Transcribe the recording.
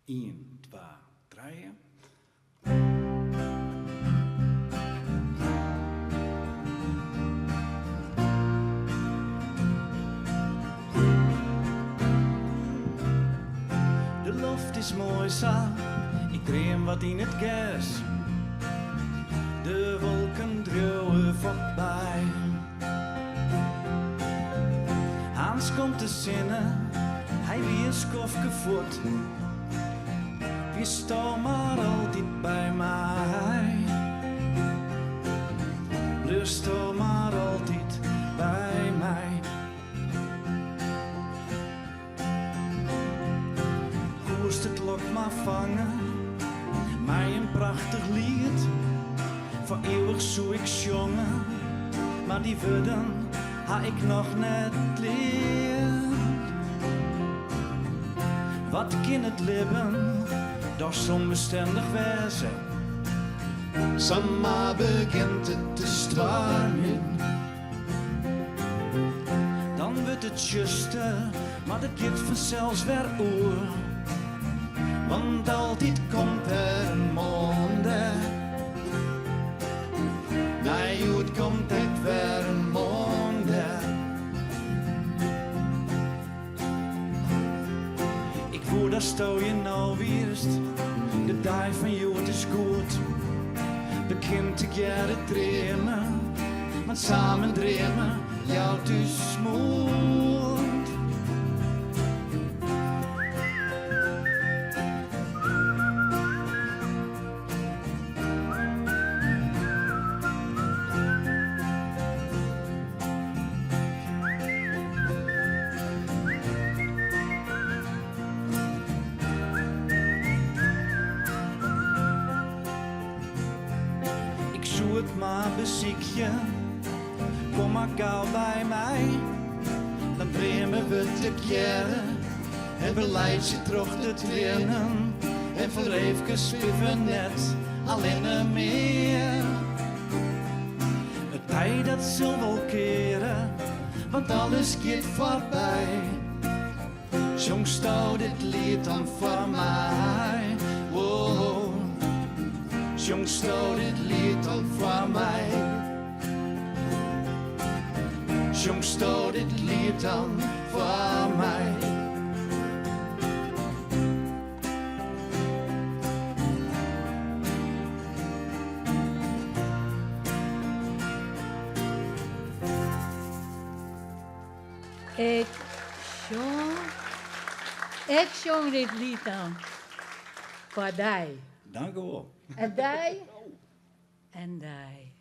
1, 2, 3. De lucht is mooi sa, ik dream wat in het gas. De wolken druwen voorbij. Hans komt te zinnen, hij weer skofke voet. Je staat maar altijd bij mij. Blijf sta maar altijd bij mij. Koest het lok maar vangen, mij een prachtig lied. Voor eeuwig zoek ik jongen, maar die woorden ha ik nog net leerd. Wat kan het leven door onbestendig wezen? Zomaar begint het te stralen. Dan wordt het juiste, maar dat gaat vanzelfs weer oer. Want altijd komt er een monde. Nee, het komt echt weer een monde. Ik voel dat stel je nou wierst. De dag van jou het is goed. Begint te jaren dreamen. Maar samen dreamen jou te smoot. Zoek het maar beziekje, kom maar gauw bij mij. Dan brengen we te keren en beleid je terug te trainen. En voor even spiffen net alleen meer. Het tijd dat zal wel keren, want alles gaat voorbij. Jong stou dit lied dan voor mij. Wow. Jong stel dit lied dan voor mij. Jong stel dit lied dan voor mij. Ik zong dit lied dan voor die. Dank u wel. En die. En die.